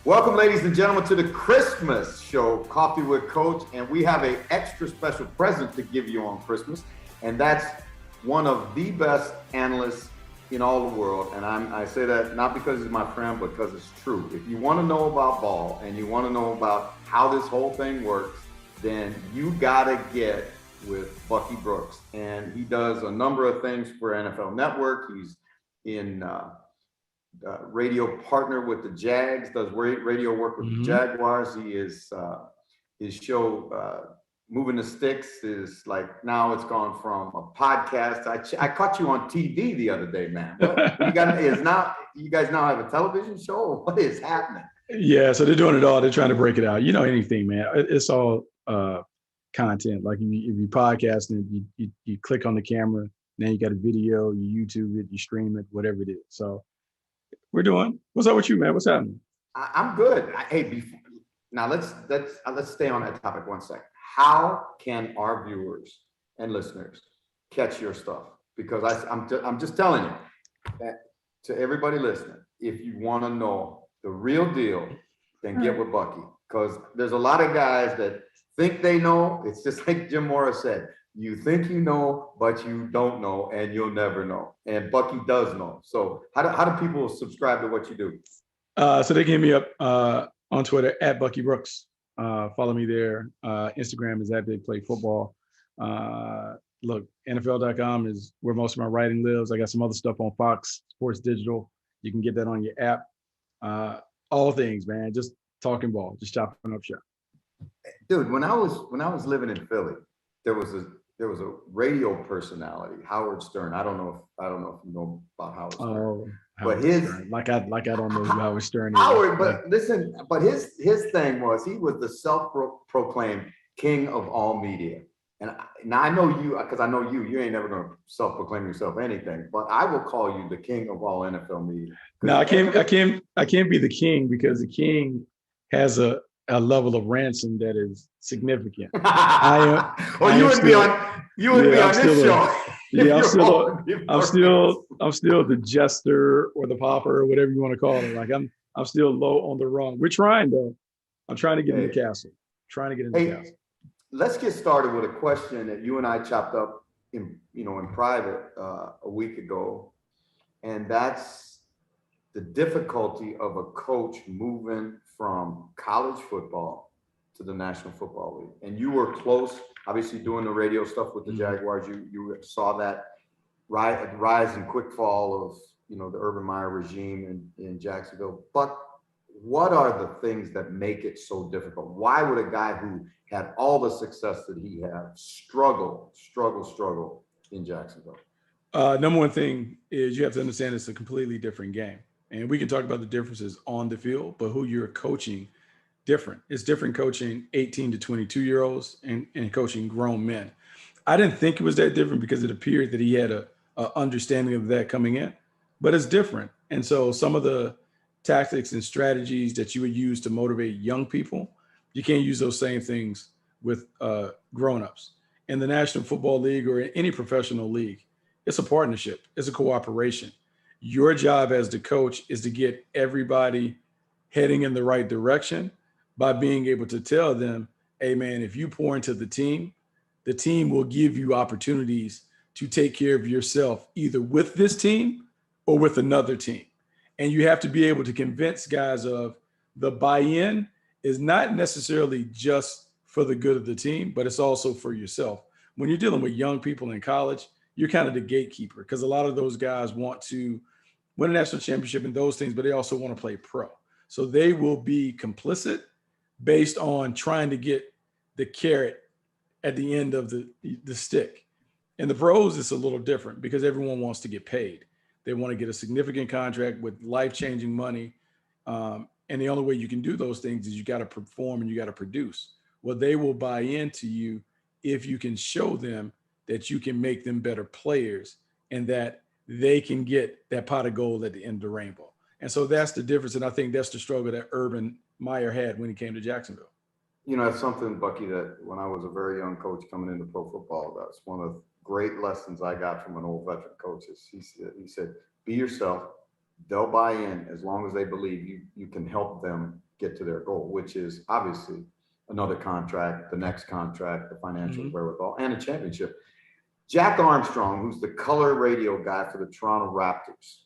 Welcome, ladies and gentlemen, to the Christmas show, Coffee with Coach. And we have an extra special present to give you on Christmas. And that's one of the best analysts in all the world. And I say that not because he's my friend, but because it's true. If you want to know about ball and you want to know about how this whole thing works, then you got to get with Bucky Brooks. And he does a number of things for NFL Network. He's in radio partner with the Jags, does radio work with the Jaguars. He is his show Moving the Sticks is like, now it's gone from a podcast. I caught you on TV the other day, man. What you guys now have a television show? What is happening? Yeah, so they're doing it all. They're trying to break it out. You know, anything, man. It's all content. Like if you podcast and you click on the camera, then you got a video, you YouTube it, you stream it, whatever it is. So we're doing. What's up with you, man? What's happening? I'm good. Now let's stay on that topic 1 second. How can our viewers and listeners catch your stuff? Because I'm just telling you that to everybody listening, if you want to know the real deal, then get with Bucky. Because there's a lot of guys that think they know. It's just like Jim Morris said. You think you know, but you don't know, and you'll never know. And Bucky does know. So how do people subscribe to what you do? So they can hit me up on Twitter at Bucky Brooks. Follow me there. Instagram is at Big Play Football. Look, NFL.com is where most of my writing lives. I got some other stuff on Fox Sports Digital. You can get that on your app. All things, man. Just talking ball, just chopping up shop. Dude, when I was living in Philly, there was a radio personality, Howard Stern. I don't know if you know about Howard Stern. Oh, but Stern. like I don't know who Howard Stern is. Howard, but listen, but his thing was he was the self-proclaimed king of all media. And now I know you, because I know you ain't never gonna self-proclaim yourself anything, but I will call you the king of all NFL media. No, I can't be the king, because the king has a level of ransom that is significant. You wouldn't be on this show. Yeah, I'm still the jester or the popper or whatever you want to call it. Like I'm still low on the rung. We're trying though. I'm trying to get in the castle. Castle. Let's get started with a question that you and I chopped up in private a week ago, and that's the difficulty of a coach moving from college football to the National Football League. And you were close, obviously, doing the radio stuff with the Jaguars. You saw that rise and quick fall of the Urban Meyer regime in Jacksonville. But what are the things that make it so difficult? Why would a guy who had all the success that he had struggle in Jacksonville? Number one thing is you have to understand it's a completely different game. And we can talk about the differences on the field, but who you're coaching, different. It's different coaching 18 to 22-year-olds and coaching grown men. I didn't think it was that different because it appeared that he had a understanding of that coming in, but it's different. And so some of the tactics and strategies that you would use to motivate young people, you can't use those same things with grown-ups. In the National Football League or in any professional league, it's a partnership. It's a cooperation. Your job as the coach is to get everybody heading in the right direction by being able to tell them, hey, man, if you pour into the team will give you opportunities to take care of yourself, either with this team or with another team. And you have to be able to convince guys of the buy-in is not necessarily just for the good of the team, but it's also for yourself. When you're dealing with young people in college, you're kind of the gatekeeper, because a lot of those guys want to win a national championship and those things, but they also want to play pro. So they will be complicit based on trying to get the carrot at the end of the stick. In the pros, it's a little different because everyone wants to get paid. They want to get a significant contract with life-changing money. And the only way you can do those things is you got to perform and you got to produce. Well, they will buy into you if you can show them that you can make them better players and that they can get that pot of gold at the end of the rainbow. And so that's the difference. And I think that's the struggle that Urban Meyer had when he came to Jacksonville. It's something, Bucky, that when I was a very young coach coming into pro football, that's one of the great lessons I got from an old veteran coach. He said, be yourself. They'll buy in as long as they believe you can help them get to their goal, which is obviously another contract, the next contract, the financial wherewithal, and a championship. Jack Armstrong, who's the color radio guy for the Toronto Raptors,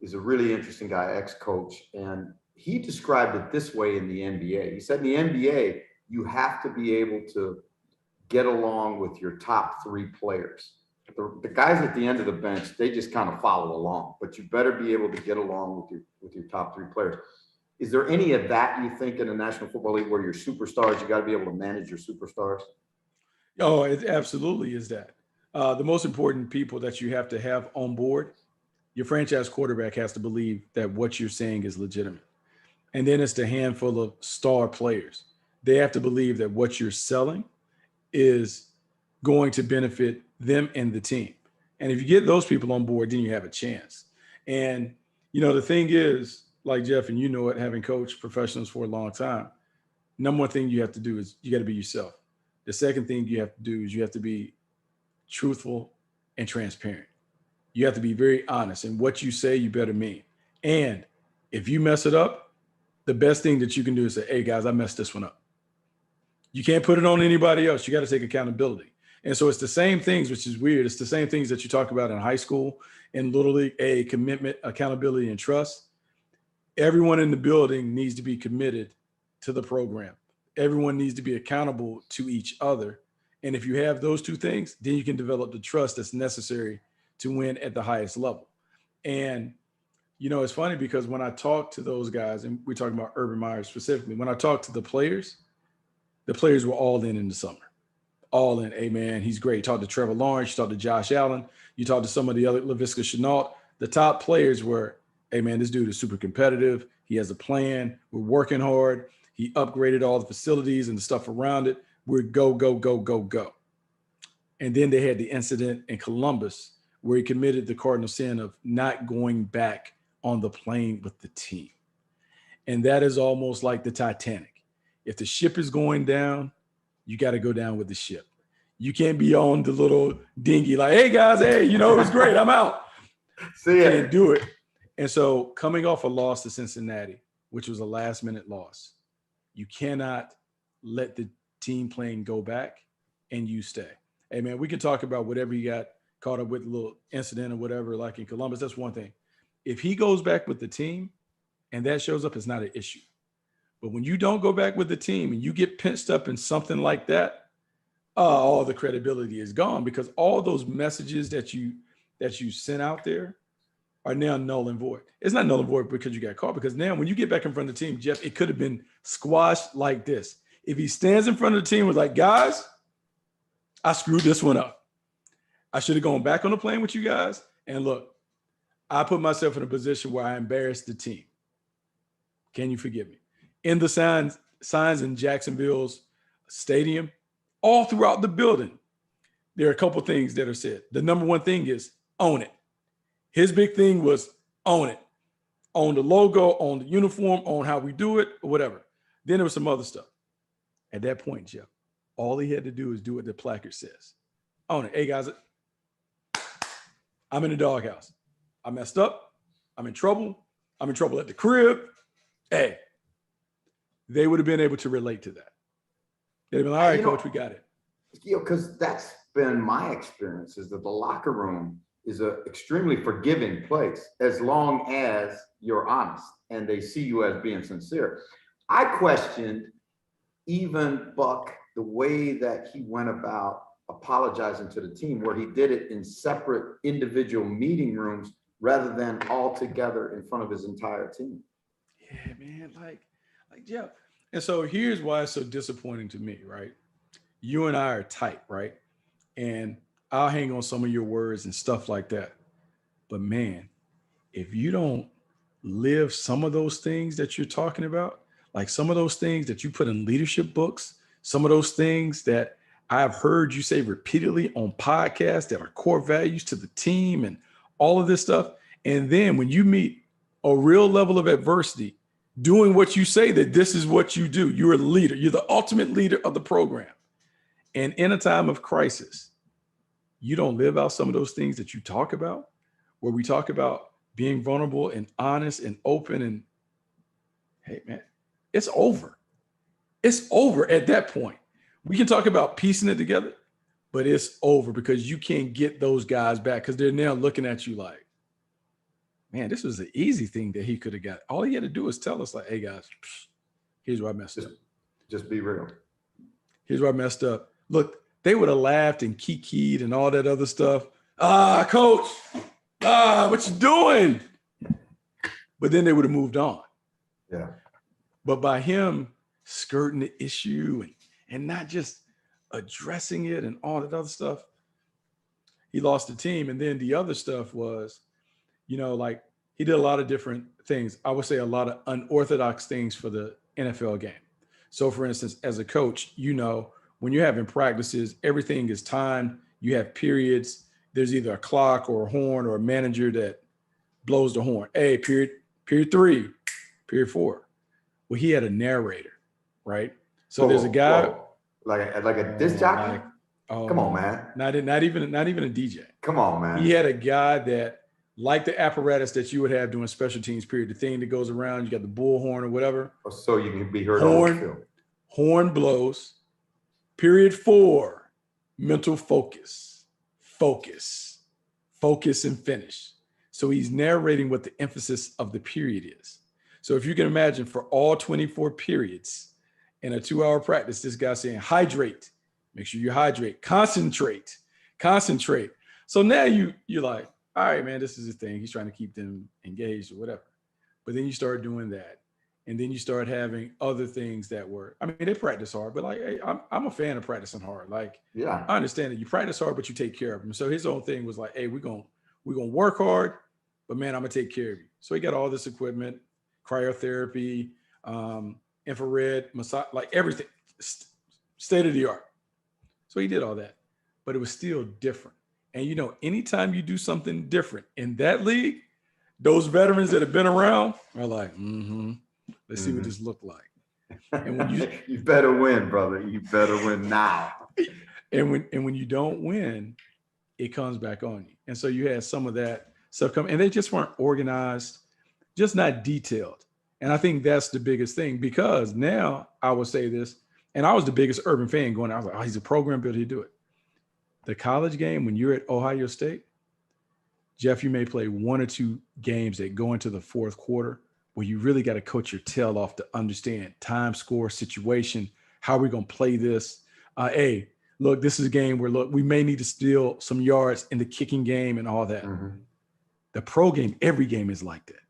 is a really interesting guy, ex-coach, and he described it this way in the NBA. He said in the NBA, you have to be able to get along with your top three players. The guys at the end of the bench, they just kind of follow along, but you better be able to get along with your top three players. Is there any of that you think in the National Football League where your superstars, you got to be able to manage your superstars? Oh, it absolutely is that. The most important people that you have to have on board, your franchise quarterback has to believe that what you're saying is legitimate. And then it's the handful of star players. They have to believe that what you're selling is going to benefit them and the team. And if you get those people on board, then you have a chance. And, the thing is, like Jeff, and you know it, having coached professionals for a long time, number one thing you have to do is you got to be yourself. The second thing you have to do is you have to be truthful and transparent. You have to be very honest. And what you say, you better mean. And if you mess it up, the best thing that you can do is say, hey, guys, I messed this one up. You can't put it on anybody else. You got to take accountability. And so it's the same things, which is weird. It's the same things that you talk about in high school, in Little League, commitment, accountability, and trust. Everyone in the building needs to be committed to the program. Everyone needs to be accountable to each other. And if you have those two things, then you can develop the trust that's necessary to win at the highest level. And, it's funny because when I talk to those guys, and we're talking about Urban Meyer specifically, when I talk to the players were all in the summer. All in. Hey, man, he's great. You talk to Trevor Lawrence, you talk to Josh Allen, you talk to some of the other, Laviska Shenault. The top players were, hey, man, this dude is super competitive. He has a plan. We're working hard. He upgraded all the facilities and the stuff around it. We're go, go, go, go, go. And then they had the incident in Columbus where he committed the cardinal sin of not going back on the plane with the team. And that is almost like the Titanic. If the ship is going down, you got to go down with the ship. You can't be on the little dinghy like, hey, guys, hey, it was great. I'm out. See ya. Can't do it. And so coming off a loss to Cincinnati, which was a last-minute loss, you cannot let the team playing go back and you stay. Hey, man, we can talk about whatever you got caught up with, a little incident or whatever, like in Columbus. That's one thing. If he goes back with the team and that shows up, it's not an issue. But when you don't go back with the team and you get pinched up in something like that, all the credibility is gone, because all those messages that you sent out there are now null and void. It's not null and void because you got caught, because now when you get back in front of the team, Jeff, it could have been squashed like this. If he stands in front of the team with like, guys, I screwed this one up. I should have gone back on the plane with you guys. And look, I put myself in a position where I embarrassed the team. Can you forgive me? In the signs in Jacksonville's stadium, all throughout the building, there are a couple things that are said. The number one thing is own it. His big thing was own it. Own the logo, own the uniform, own how we do it, or whatever. Then there was some other stuff. At that point, Jeff, all he had to do is do what the placard says. Own it. Hey, guys, I'm in the doghouse. I messed up. I'm in trouble. I'm in trouble at the crib. Hey, they would have been able to relate to that. They'd have been, all right, coach, we got it. Because that's been my experience, is that the locker room is an extremely forgiving place as long as you're honest and they see you as being sincere. I questioned even Buck, the way that he went about apologizing to the team, where he did it in separate individual meeting rooms rather than all together in front of his entire team. Yeah, man, like Jeff. And so here's why it's so disappointing to me, right? You and I are tight, right? And I'll hang on some of your words and stuff like that. But man, if you don't live some of those things that you're talking about, like some of those things that you put in leadership books, some of those things that I've heard you say repeatedly on podcasts that are core values to the team and all of this stuff. And then when you meet a real level of adversity, doing what you say that this is what you do, you're a leader, you're the ultimate leader of the program. And in a time of crisis, you don't live out some of those things that you talk about, where we talk about being vulnerable and honest and open. And hey, man, it's over. It's over at that point. We can talk about piecing it together, but it's over because you can't get those guys back because they're now looking at you like, man, this was an easy thing that he could have got. All he had to do is tell us, like, hey, guys, here's where I messed up. Just be real. Here's where I messed up. Look, they would have laughed and kikied and all that other stuff. Coach, what you doing? But then they would have moved on. Yeah. But by him skirting the issue and not just addressing it and all that other stuff, he lost the team. And then the other stuff was, like he did a lot of different things. I would say a lot of unorthodox things for the NFL game. So for instance, as a coach, when you're having practices, everything is timed. You have periods. There's either a clock or a horn or a manager that blows the horn. Hey, period 3, period 4. Well, he had a narrator, right? So there's a guy like a disc jockey. Come on, man. Not even a DJ. Come on, man. He had a guy that, like the apparatus that you would have during special teams period, the thing that goes around, you got the bullhorn or whatever. So you can be heard on the field. Horn blows. Period 4, mental focus and finish. So he's narrating what the emphasis of the period is. So if you can imagine for all 24 periods in a 2-hour practice, this guy's saying, hydrate, make sure you hydrate, concentrate. So now you're like, all right, man, this is the thing. He's trying to keep them engaged or whatever. But then you start doing that. And then you start having other things that were, they practice hard, but like, hey, I'm a fan of practicing hard. Like, yeah, I understand that you practice hard, but you take care of them. So his own thing was like, hey, we're going to work hard, but man, I'm going to take care of you. So he got all this equipment, cryotherapy, infrared, massage, like everything, state of the art. So he did all that, but it was still different. And anytime you do something different in that league, those veterans that have been around are like, let's see what this looked like. And when you better win, brother. You better win now. And when you don't win, it comes back on you. And so you had some of that stuff come, and they just weren't organized, just not detailed. And I think that's the biggest thing, because now I will say this, and I was the biggest Urban fan going, I was like, oh, he's a program builder, he'd do it. The college game, when you're at Ohio State, Jeff, you may play 1 or 2 games that go into the fourth quarter where you really got to coach your tail off to understand time, score, situation. How are we going to play this? Hey, look, this is a game where, look, we may need to steal some yards in the kicking game and all that. Mm-hmm. The pro game, every game is like that.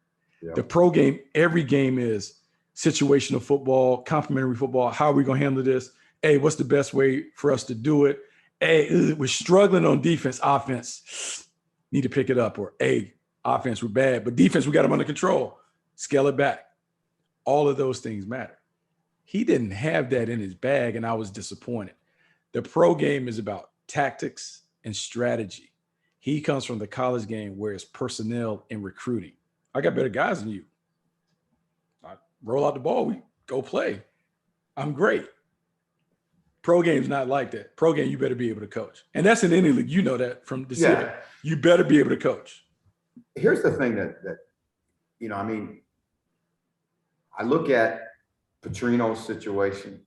Yep. The pro game, every game is situational football, complementary football. How are we going to handle this? Hey, what's the best way for us to do it? Hey, we're struggling on defense, offense. Need to pick it up. Or, hey, offense, we're bad. But defense, we got them under control. Scale it back. All of those things matter. He didn't have that in his bag, and I was disappointed. The pro game is about tactics and strategy. He comes from the college game where it's personnel and recruiting. I got better guys than you. I roll out the ball, we go play. I'm great. Pro game's not like that. Pro game, you better be able to coach. And that's in any league. You know that from the city. You better be able to coach. Here's the thing that I look at Petrino's situation,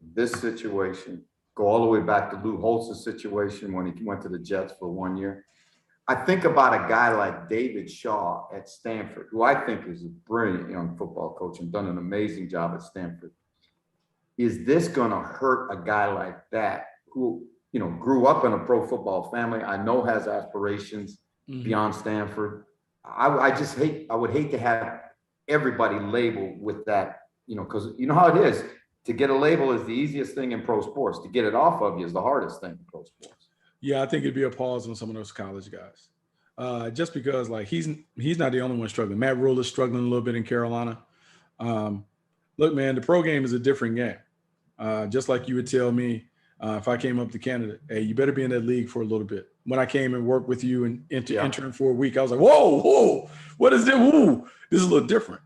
this situation, go all the way back to Lou Holtz's situation when he went to the Jets for 1 year. I think about a guy like David Shaw at Stanford, who I think is a brilliant young football coach and done an amazing job at Stanford. Is this going to hurt a guy like that who, grew up in a pro football family, I know has aspirations beyond Stanford? I would hate to have everybody labeled with that, because you know how it is. To get a label is the easiest thing in pro sports. To get it off of you is the hardest thing in pro sports. Yeah, I think it'd be a pause on some of those college guys. Just because, like, he's not the only one struggling. Matt Rule is struggling a little bit in Carolina. Look, man, the pro game is a different game. Just like you would tell me if I came up to Canada, hey, you better be in that league for a little bit. When I came and worked with you and interned for a week, I was like, whoa, what is this? Whoa, this is a little different.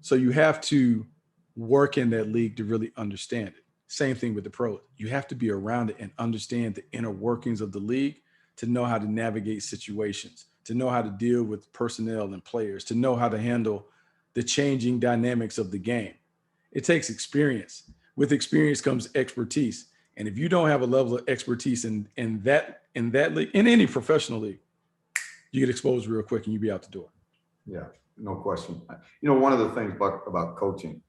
So you have to work in that league to really understand it. Same thing with the pros. You have to be around it and understand the inner workings of the league to know how to navigate situations, to know how to deal with personnel and players, to know how to handle the changing dynamics of the game. It takes experience. With experience comes expertise. And if you don't have a level of expertise in that league, in any professional league, you get exposed real quick and you be out the door. Yeah, no question. One of the things about coaching,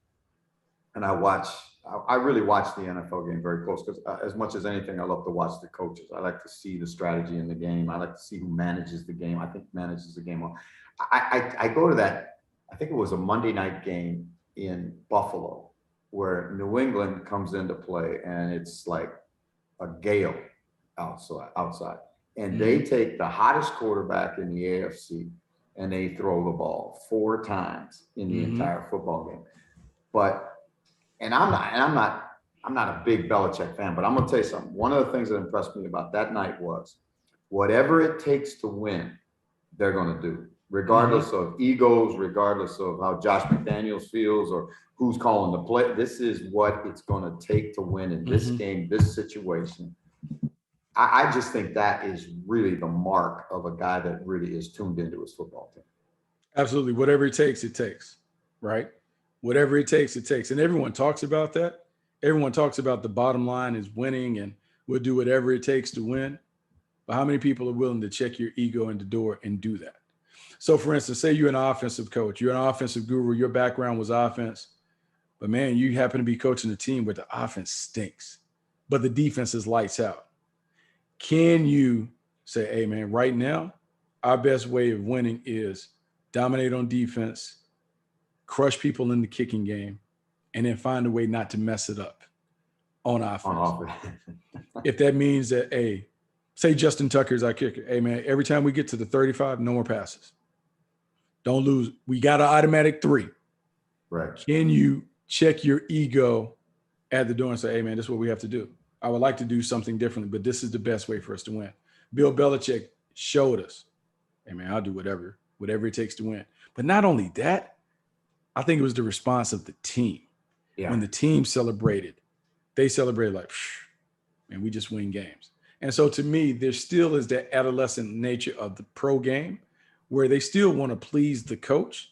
and I really watch the NFL game very close because as much as anything, I love to watch the coaches. I like to see the strategy in the game. I like to see who manages the game. I think manages the game well. I go to that, I think it was a Monday night game in Buffalo where New England comes into play and it's like a gale outside. And they take the hottest quarterback in the AFC and they throw the ball 4 times in the entire football game. I'm not a big Belichick fan, but I'm going to tell you something. One of the things that impressed me about that night was whatever it takes to win, they're going to do, regardless of egos, regardless of how Josh McDaniels feels or who's calling the play. This is what it's going to take to win in this game, this situation. I just think that is really the mark of a guy that really is tuned into his football team. Absolutely. Whatever it takes, right? Whatever it takes. And everyone talks about that. Everyone talks about the bottom line is winning and we'll do whatever it takes to win. But how many people are willing to check your ego in the door and do that? So for instance, say you're an offensive coach, you're an offensive guru, your background was offense, but man, you happen to be coaching a team where the offense stinks, but the defense is lights out. Can you say, hey man, right now, our best way of winning is dominate on defense, crush people in the kicking game, and then find a way not to mess it up on offense. If that means that, hey, say Justin Tucker is our kicker. Hey man, every time we get to the 35, no more passes. Don't lose. We got an automatic 3. Right. Can you check your ego at the door and say, hey man, this is what we have to do. I would like to do something differently, but this is the best way for us to win. Bill Belichick showed us, hey man, I'll do whatever it takes to win. But not only that, I think it was the response of the team. Yeah. When the team celebrated, they celebrated like, man, we just win games. And so to me, there still is that adolescent nature of the pro game where they still want to please the coach.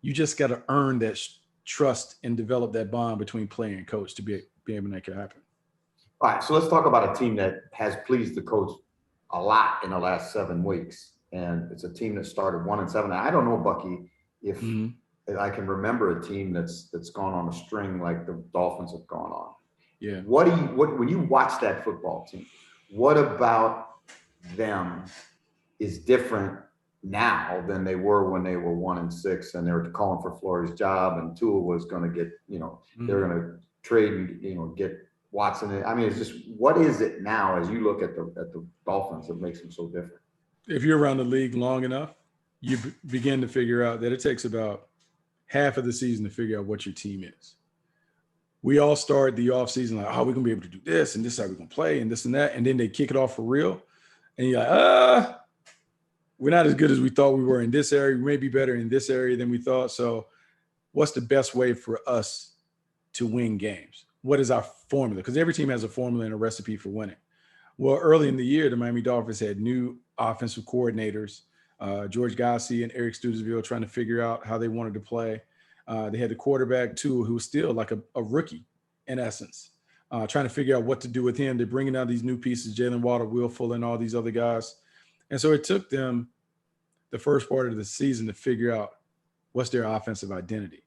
You just got to earn that trust and develop that bond between player and coach to be able to make it happen. All right, so let's talk about a team that has pleased the coach a lot in the last 7 weeks. And it's a team that started 1-7. I don't know, Bucky, if I can remember a team that's gone on a string like the Dolphins have gone on. Yeah. When you watch that football team, what about them is different now than they were when they were 1-6 and they were calling for Flores' job and Tua was going to get, they're going to trade and, get Watson. I mean, it's just, what is it now as you look at the Dolphins that makes them so different? If you're around the league long enough, you begin to figure out that it takes about half of the season to figure out what your team is. We all start the offseason like, we're going to be able to do this, and this is how we're going to play, and this and that. And then they kick it off for real. And you're like, we're not as good as we thought we were in this area. We may be better in this area than we thought. So what's the best way for us to win games? What is our formula? Because every team has a formula and a recipe for winning. Well, early in the year, the Miami Dolphins had new offensive coordinators, George Gossett and Eric Studesville, trying to figure out how they wanted to play. They had the quarterback, too, who was still like a rookie in essence, trying to figure out what to do with him. They're bringing out these new pieces, Jalen Waddle, Will Fuller, and all these other guys. And so it took them the first part of the season to figure out what's their offensive identity.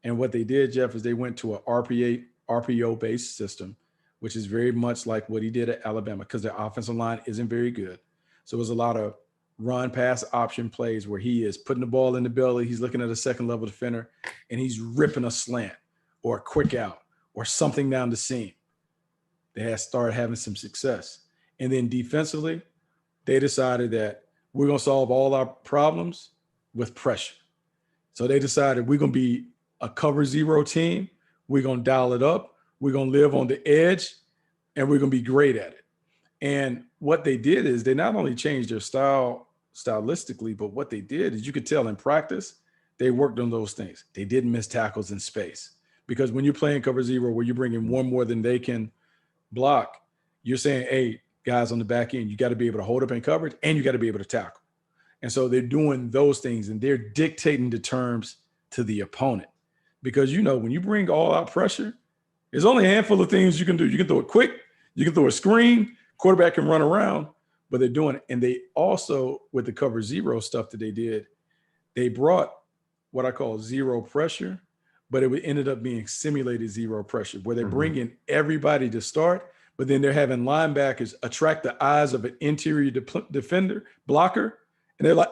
And what they did, Jeff, is they went to an RPO-based system, which is very much like what he did at Alabama because their offensive line isn't very good. So it was a lot of run pass option plays where he is putting the ball in the belly. He's looking at a second level defender and he's ripping a slant or a quick out or something down the seam. They had started having some success. And then defensively, they decided that we're going to solve all our problems with pressure. So they decided we're going to be a cover 0 team. We're going to dial it up. We're going to live on the edge and we're going to be great at it. And what they did is they not only changed their stylistically, but what they did is you could tell in practice, they worked on those things. They didn't miss tackles in space because when you're playing cover 0, where you're bringing one more than they can block, you're saying, hey, guys on the back end, you got to be able to hold up in coverage and you got to be able to tackle. And so they're doing those things and they're dictating the terms to the opponent. Because, when you bring all out pressure, there's only a handful of things you can do. You can throw it quick, you can throw a screen, quarterback can run around, but they're doing it. And they also, with the cover zero stuff that they did, they brought what I call zero pressure, but it ended up being simulated zero pressure, where they bring in everybody to start, but then they're having linebackers attract the eyes of an interior defender, blocker, and they're like,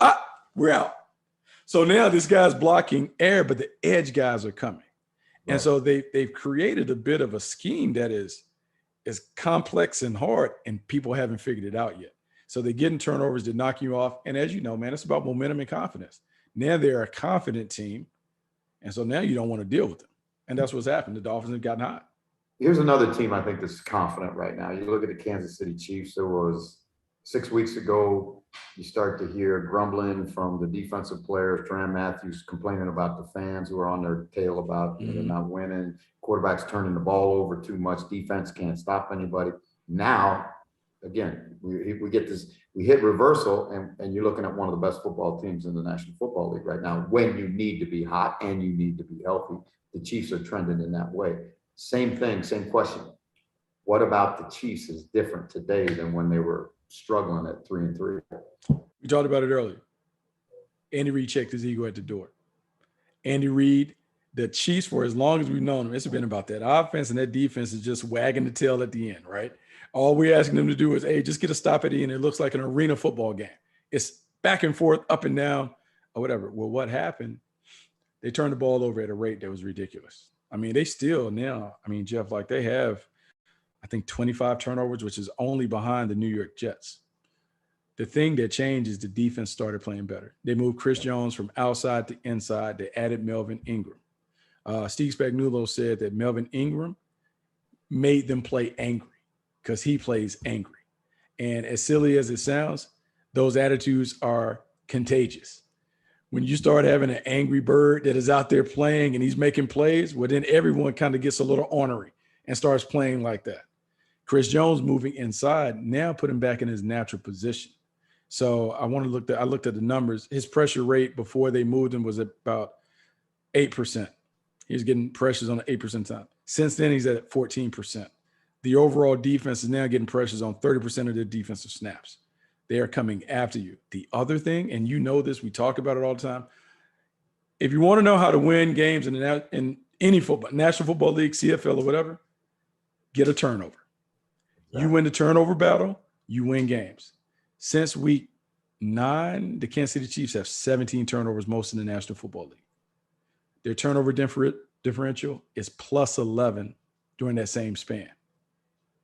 we're out. So now this guy's blocking air, but the edge guys are coming. Right. And so they've created a bit of a scheme that is complex and hard, and people haven't figured it out yet. So they're getting turnovers to knock you off. And as you know, man, it's about momentum and confidence. Now they're a confident team. And so now you don't want to deal with them. And that's what's happened. The Dolphins have gotten hot. Here's another team I think that's confident right now. You look at the Kansas City Chiefs. There was 6 weeks ago, you start to hear grumbling from the defensive players, Tran Matthews complaining about the fans who are on their tail about they're not winning. Quarterbacks turning the ball over too much. Defense can't stop anybody. Now, again, we get this, we hit reversal, and you're looking at one of the best football teams in the National Football League right now when you need to be hot and you need to be healthy. The Chiefs are trending in that way. Same thing, same question. What about the Chiefs is different today than when they were struggling at 3-3? We talked about it earlier. Andy Reid checked his ego at the door. Andy Reid, the Chiefs, for as long as we've known them, it's been about that offense, and that defense is just wagging the tail at the end, right? All we're asking them to do is, hey, just get a stop at the end. It looks like an arena football game. It's back and forth, up and down, or whatever. Well, what happened? They turned the ball over at a rate that was ridiculous. I mean, they still now, Jeff, like they have, I think 25 turnovers, which is only behind the New York Jets. The thing that changed is the defense started playing better. They moved Chris Jones from outside to inside. They added Melvin Ingram. Steve Spagnuolo said that Melvin Ingram made them play angry because he plays angry. And as silly as it sounds, those attitudes are contagious. When you start having an angry bird that is out there playing and he's making plays, well, then everyone kind of gets a little ornery and starts playing like that. Chris Jones moving inside now put him back in his natural position. So I looked at the numbers. His pressure rate before they moved him was about 8%. He was getting pressures on the 8% time. Since then, he's at 14%. The overall defense is now getting pressures on 30% of their defensive snaps. They are coming after you. The other thing, and you know this, we talk about it all the time. If you want to know how to win games in any football, National Football League, CFL or whatever, get a turnover. Yeah. You win the turnover battle, you win games. Since week 9, the Kansas City Chiefs have 17 turnovers, most in the National Football League. Their turnover differential is plus 11 during that same span.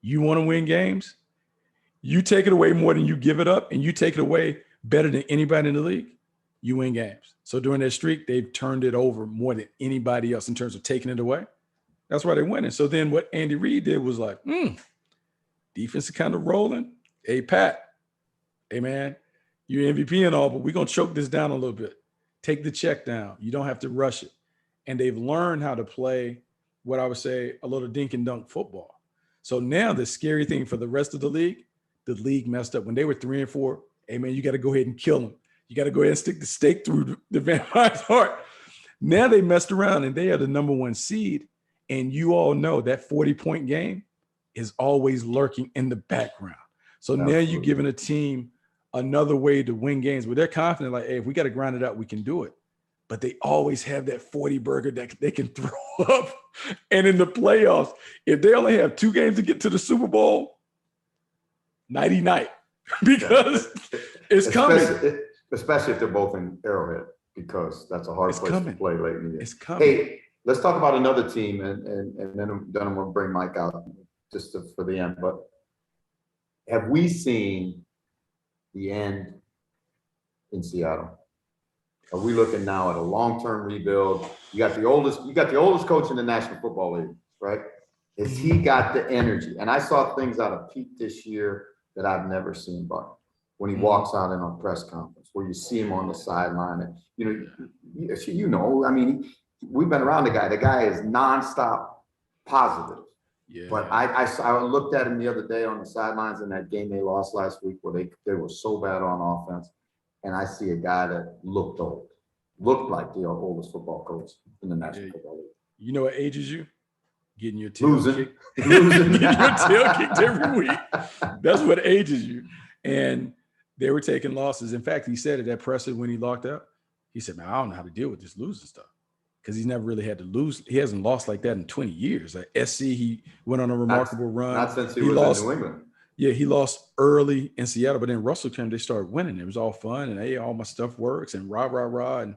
You want to win games? You take it away more than you give it up, and you take it away better than anybody in the league, you win games. So during that streak, they've turned it over more than anybody else in terms of taking it away. That's why they're winning. So then what Andy Reid did was like, defense is kind of rolling. Hey, Pat, hey, man, you're MVP and all, but we're going to choke this down a little bit. Take the check down. You don't have to rush it. And they've learned how to play what I would say a little dink and dunk football. So now the scary thing for the rest of the league messed up. When they were 3-4, hey, man, you got to go ahead and kill them. You got to go ahead and stick the stake through the vampire's heart. Now they messed around, and they are the number 1 seed. And you all know that 40-point game is always lurking in the background. So Absolutely. Now you're giving a team another way to win games where they're confident, like, hey, if we got to grind it out, we can do it. But they always have that 40 burger that they can throw up. And in the playoffs, if they only have 2 games to get to the Super Bowl, nighty-night, because it's coming. Especially if they're both in Arrowhead, because that's a hard place to play late in the year. It's coming. Hey, let's talk about another team, and then I'm going to bring Mike out just for the end. But have we seen the end in Seattle? Are we looking now at a long-term rebuild? You got the oldest coach in the National Football League, right? Has he got the energy? And I saw things out of Pete this year that I've never seen, Bucky, when he walks out in a press conference, where you see him on the sideline, and we've been around the guy. The guy is nonstop positive. Yeah. But I looked at him the other day on the sidelines in that game they lost last week, where they were so bad on offense, and I see a guy that looked old. looked like the oldest football coach in the National Yeah. Football League. You know what ages you? Getting your tail Losing. kicked. Losing. Getting your tail kicked every week. That's what ages you. And they were taking losses. In fact, he said it at presser when he locked up. He said, man, I don't know how to deal with this losing stuff. Because he's never really had to lose. He hasn't lost like that in 20 years. At SC, he went on a remarkable run. Not since he was lost, in New England. Yeah, he lost early in Seattle, but then Russell came, they started winning. It was all fun, and hey, all my stuff works, and rah, and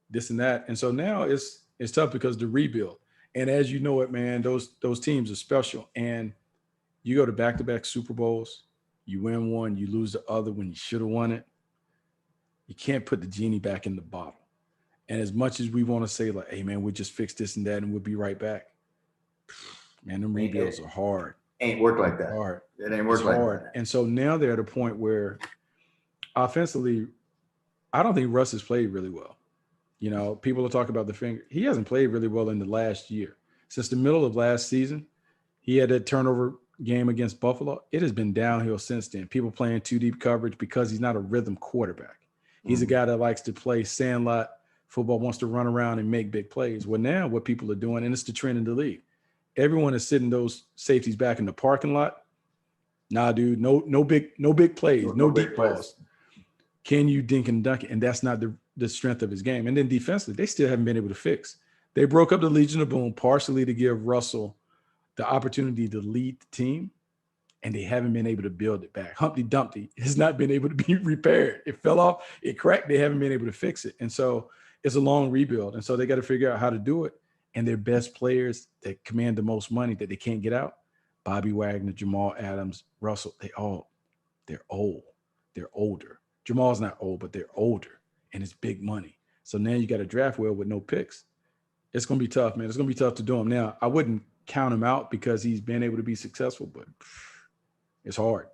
this and that. And so now it's tough because the rebuild. And as you know it, man, those teams are special. And you go to back-to-back Super Bowls, you win one, you lose the other when you should have won it. You can't put the genie back in the bottle. And as much as we want to say, like, hey, man, we'll just fix this and that and we'll be right back. Man, them rebuilds are hard. Ain't work like that. Hard. It ain't work like that. And so now they're at a point where offensively, I don't think Russ has played really well. You know, people are talking about the finger. He hasn't played really well in the last year. Since the middle of last season, he had that turnover game against Buffalo. It has been downhill since then. People playing too deep coverage because he's not a rhythm quarterback. He's a guy that likes to play sandlot football, wants to run around and make big plays. Well, now what people are doing, and it's the trend in the league, everyone is sitting those safeties back in the parking lot. Nah, dude, no big plays, no deep balls. Can you dink and dunk it? And that's not the strength of his game. And then defensively, they still haven't been able to fix. They broke up the Legion of Boom partially to give Russell the opportunity to lead the team, and they haven't been able to build it back. Humpty Dumpty has not been able to be repaired. It fell off, it cracked. They haven't been able to fix it. And so it's a long rebuild. And so they got to figure out how to do it. And their best players that command the most money that they can't get out, Bobby Wagner, Jamal Adams, Russell, they're old. They're older. Jamal's not old, but they're older, and it's big money. So now you got a draft well with no picks. It's going to be tough, man. It's going to be tough to do him. Now, I wouldn't count him out because he's been able to be successful, but it's hard.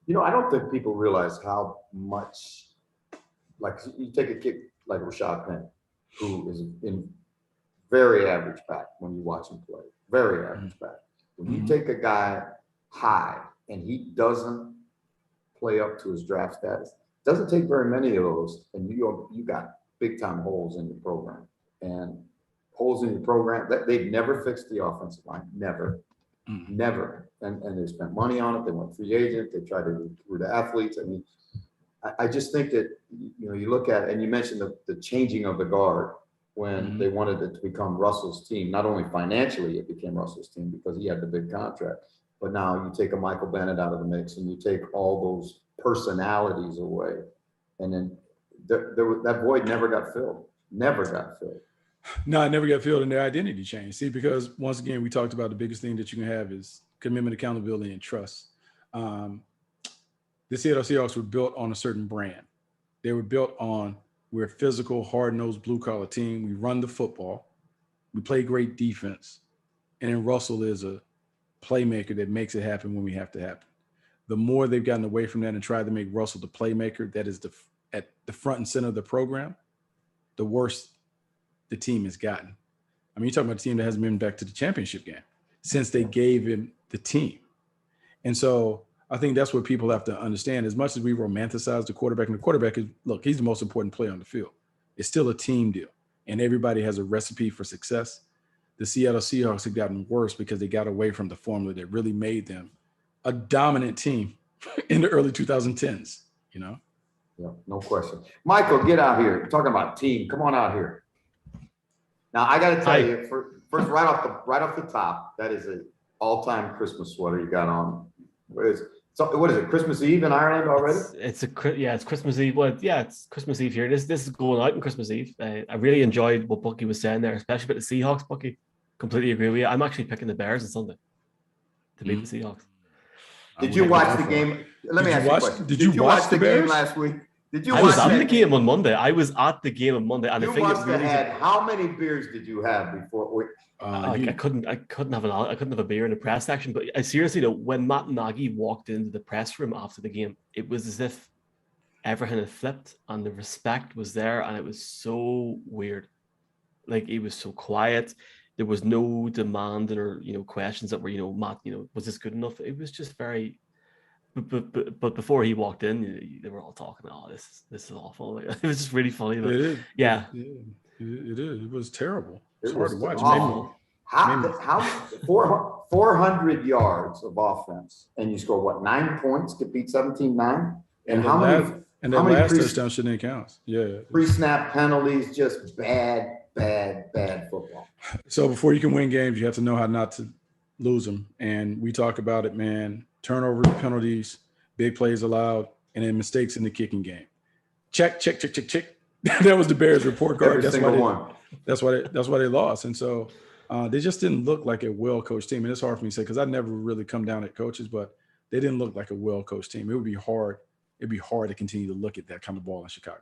You know, I don't think people realize how much, like, you take a kid like Rashad Penny, who is in very average back when you watch him play, very average back. When you take a guy high and he doesn't play up to his draft status, doesn't take very many of those, and you got big time holes in your program. And holes in your program that they've never fixed the offensive line, never. And they spent money on it. They went free agent. They tried to recruit athletes. I mean, I just think that, you know, you look at it, and you mentioned the changing of the guard when they wanted it to become Russell's team. Not only financially, it became Russell's team because he had the big contract, but now you take a Michael Bennett out of the mix and you take all those personalities away, and then that void never got filled. Never got filled. No, it never got filled, and their identity changed. See, because once again, we talked about the biggest thing that you can have is commitment, accountability, and trust. The Seattle Seahawks were built on a certain brand. They were built on, we're a physical, hard-nosed, blue-collar team. We run the football. We play great defense. And then Russell is a playmaker that makes it happen when we have to happen. The more they've gotten away from that and tried to make Russell the playmaker that is at the front and center of the program, the worse the team has gotten. I mean, you're talking about a team that hasn't been back to the championship game since they gave him the team. And so I think that's what people have to understand. As much as we romanticize the quarterback, and the quarterback is, look, he's the most important player on the field. It's still a team deal, and everybody has a recipe for success. The Seattle Seahawks have gotten worse because they got away from the formula that really made them a dominant team in the early 2010s, you know? Yeah, no question. Michael, get out here. We're talking about team. Come on out here. Now, I got to tell you, first, right off the top, that is an all-time Christmas sweater you got on. What is it? Christmas Eve in Ireland already? It's Christmas Eve. Well, yeah, it's Christmas Eve here. This is going out on Christmas Eve. I really enjoyed what Bucky was saying there, especially about the Seahawks. Bucky, completely agree with you. I'm actually picking the Bears on Sunday to beat the Seahawks. Did you watch the game? Let me ask you a question. Did you watch the game last week? I was at the game on Monday. And you I think must have had, how many beers did you have before? I couldn't have a beer in the press section, but I seriously though, when Matt Nagy walked into the press room after the game, it was as if everything had flipped and the respect was there, and it was so weird. Like, it was so quiet. There was no demand or questions that were Matt, was this good enough? It was just very But before he walked in, they were all talking, "Oh, this is awful." Like, it was just really funny. But It is. yeah, It is. It was terrible. It's It hard was to watch. awful. Made me, How 400 yards of offense, and you score what, 9 points to beat 17-9? And how that many last touchdown shouldn't even count. Yeah. pre-snap penalties? Just bad football. So before you can win games, you have to know how not to lose them. And we talk about it, man. Turnover penalties, big plays allowed, and then mistakes in the kicking game. Check. That was the Bears report card. Every single one. That's why they lost. And so they just didn't look like a well-coached team. And it's hard for me to say because I never really come down at coaches, but they didn't look like a well-coached team. It would be hard. It'd be hard to continue to look at that kind of ball in Chicago.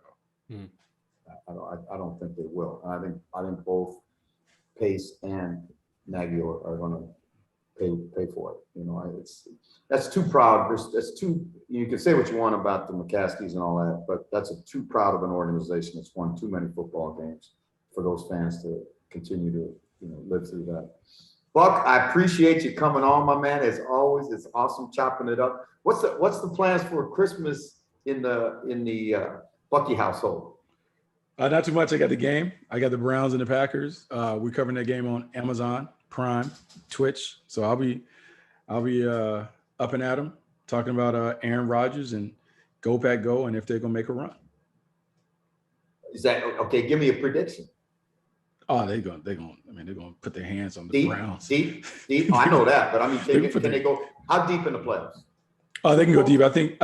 I don't think they will. I think both Pace and Nagy are going to pay for it. You know, that's too proud. That's too. You can say what you want about the McCaskies and all that, but that's too proud of an organization that's won too many football games for those fans to continue to live through that. Buck, I appreciate you coming on, my man. As always, it's awesome chopping it up. What's the plans for Christmas in the Bucky household? Not too much. I got the game. I got the Browns and the Packers. We're covering that game on Amazon Prime, Twitch. So I'll be up and at them talking about Aaron Rodgers and go Pack go, and if they're gonna make a run. Is that okay? Give me a prediction. Oh, they're gonna put their hands on the Browns. Deep. Oh, I know that, but I mean, can they go how deep in the playoffs? Oh, they can go deep. I think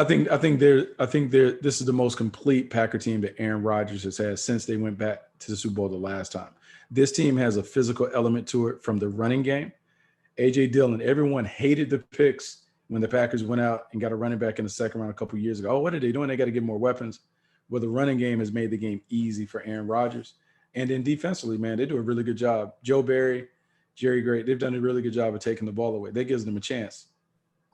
this is the most complete Packer team that Aaron Rodgers has had since they went back to the Super Bowl the last time. This team has a physical element to it from the running game. A.J. Dillon, everyone hated the picks when the Packers went out and got a running back in the second round a couple of years ago. Oh, what are they doing? They got to get more weapons. Well, the running game has made the game easy for Aaron Rodgers. And then defensively, man, they do a really good job. Joe Barry, Jerry Gray, they've done a really good job of taking the ball away. That gives them a chance.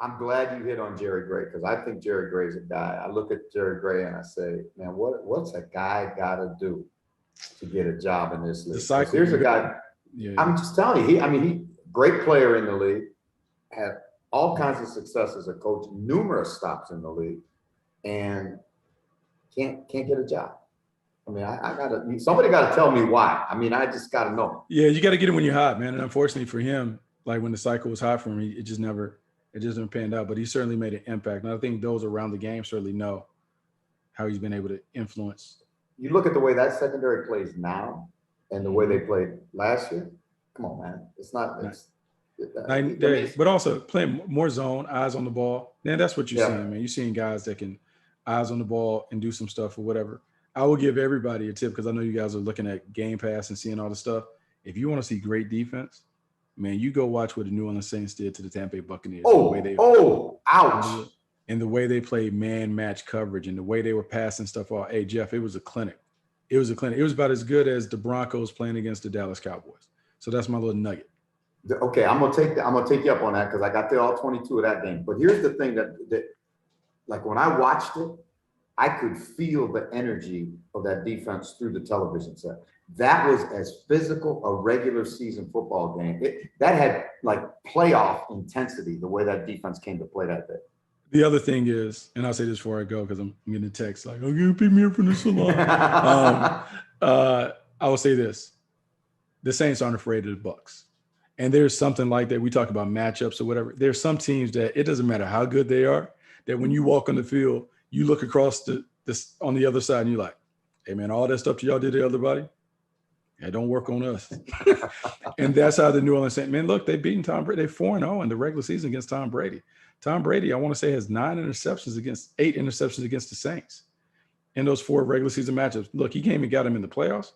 I'm glad you hit on Jerry Gray because I think Jerry Gray's a guy. I look at Jerry Gray and I say, man, what's a guy got to do to get a job in this league? Here's a guy. Yeah. I'm just telling you, he great player in the league, had all kinds of success as a coach, numerous stops in the league, and can't get a job. I mean, somebody got to tell me why. I mean, I just got to know. Yeah, you got to get him when you're hot, man. And unfortunately for him, like when the cycle was hot for him, it just never panned out. But he certainly made an impact. And I think those around the game certainly know how he's been able to influence. You look at the way that secondary plays now and the way they played last year. Come on, man. It's not. But also playing more zone, eyes on the ball. Man, that's what you're seeing, man. You're seeing guys that can eyes on the ball and do some stuff or whatever. I will give everybody a tip because I know you guys are looking at Game Pass and seeing all the stuff. If you want to see great defense, man, you go watch what the New Orleans Saints did to the Tampa Bay Buccaneers. Ouch. And the way they played man match coverage and the way they were passing stuff off. Hey, Jeff, it was a clinic. It was about as good as the Broncos playing against the Dallas Cowboys. So that's my little nugget. Okay, I'm gonna take you up on that because I got there all 22 of that game. But here's the thing that like when I watched it, I could feel the energy of that defense through the television set. That was as physical a regular season football game. That had like playoff intensity, the way that defense came to play that day. The other thing is, and I'll say this before I go because I'm getting a text like, "Oh, you pick me up from the salon." I will say this: the Saints aren't afraid of the Bucs, and there's something like that. We talk about matchups or whatever. There's some teams that it doesn't matter how good they are, that when you walk on the field, you look across this on the other side and you're like, "Hey, man, all that stuff y'all did to everybody, yeah, don't work on us." And that's how the New Orleans Saints, man, look, they've beaten Tom Brady. They're 4-0 in the regular season against Tom Brady. Tom Brady, I want to say, has 8 interceptions against the Saints in those 4 regular season matchups. Look, he came and got them in the playoffs,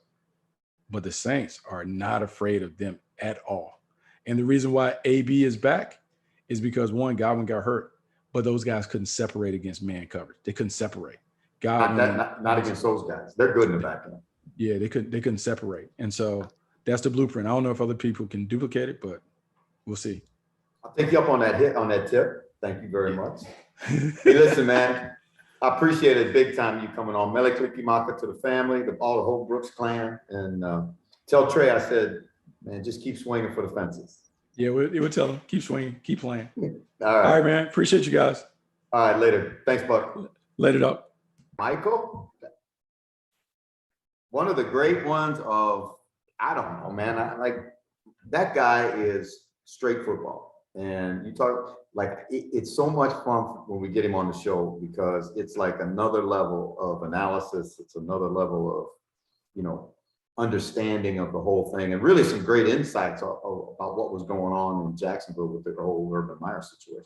but the Saints are not afraid of them at all. And the reason why AB is back is because, one, Godwin got hurt, but those guys couldn't separate against man coverage. They couldn't separate. Not against those guys. They're good in the back end. Yeah, they couldn't separate. And so that's the blueprint. I don't know if other people can duplicate it, but we'll see. I'll take you up on that tip. Thank you very much. Hey, listen, man. I appreciate it big time you coming on. Mele Kalikimaka to the family, all the whole Brooks clan. And tell Trey I said, man, just keep swinging for the fences. Yeah, we'll tell him. Keep swinging. Keep playing. All right, man. Appreciate you guys. All right, later. Thanks, Buck. Let it up. Michael, one of the great ones of, I don't know, man. That guy is straight football. And you talk like it's so much fun when we get him on the show because it's like another level of analysis. It's another level of, understanding of the whole thing and really some great insights about what was going on in Jacksonville with the whole Urban Meyer situation.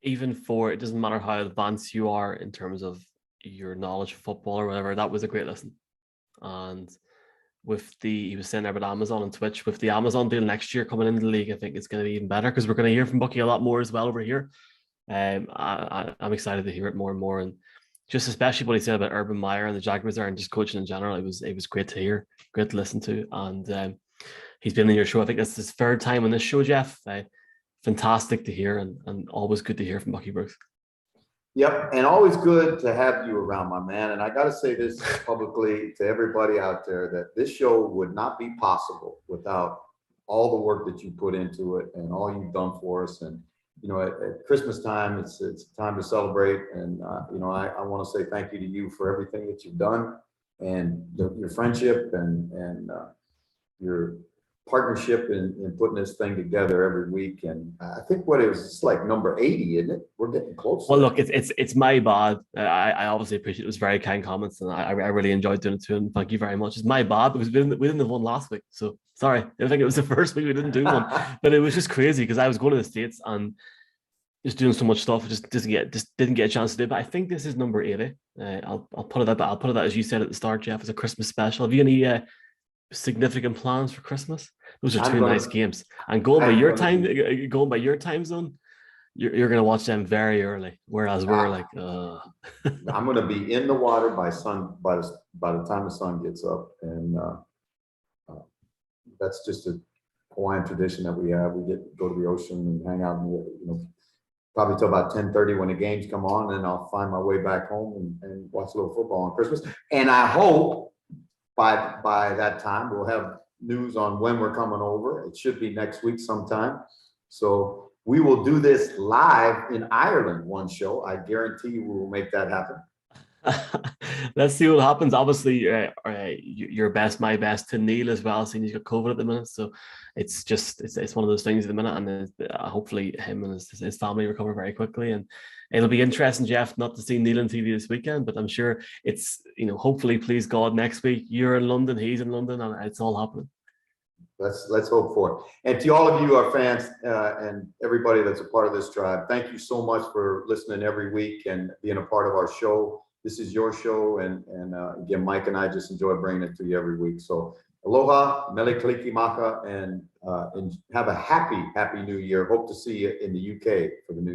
Even it doesn't matter how advanced you are in terms of your knowledge of football or whatever, that was a great listen. And he was saying there about Amazon and Twitch, with the Amazon deal next year coming into the league, I think it's going to be even better because we're going to hear from Bucky a lot more as well over here. I'm excited to hear it more and more. And just especially what he said about Urban Meyer and the Jaguars there and just coaching in general, it was great to hear, great to listen to. And he's been in your show. I think that's his third time on this show, Jeff. Fantastic to hear and always good to hear from Bucky Brooks. Yep, and always good to have you around, my man. And I got to say this publicly to everybody out there, that this show would not be possible without all the work that you put into it and all you've done for us. And, at Christmas time, it's time to celebrate. And, I want to say thank you to you for everything that you've done and your friendship and your partnership in putting this thing together every week. And I think it's like number 80, isn't it? We're getting close. Well, look, it's my bad. I obviously appreciate it. It was very kind comments, and I really enjoyed doing it too. And thank you very much. It's my bad because we didn't have one last week. So sorry. I think it was the first week we didn't do one, but it was just crazy because I was going to the States and just doing so much stuff. Just didn't get a chance to do it. But I think this is number 80. I'll put it out. I'll put it out as you said at the start, Jeff, as a Christmas special. Have you any significant plans for Christmas? Those are two nice games. And going by your time zone, you're going to watch them very early, whereas we're like, I'm going to be in the water by the time the sun gets up, and that's just a Hawaiian tradition that we have. We go to the ocean and hang out, probably till about 10:30 when the games come on, and I'll find my way back home and watch a little football on Christmas. And I hope by that time we'll have news on when we're coming over. It should be next week sometime. So we will do this live in Ireland, one show. I guarantee you we will make that happen. Let's see what happens. Obviously, your best, my best to Neil as well, seeing he's got COVID at the minute. So it's one of those things at the minute, and hopefully him and his family recover very quickly. And it'll be interesting, Jeff, not to see Neil on TV this weekend, but I'm sure it's, hopefully, please God, next week you're in London, he's in London, and it's all happening. Let's hope for it. And to all of you, our fans, and everybody that's a part of this tribe, thank you so much for listening every week and being a part of our show. This is your show, and again, Mike and I just enjoy bringing it to you every week. So aloha, mele kaliki maka, and have a happy New Year. Hope to see you in the UK for the New Year.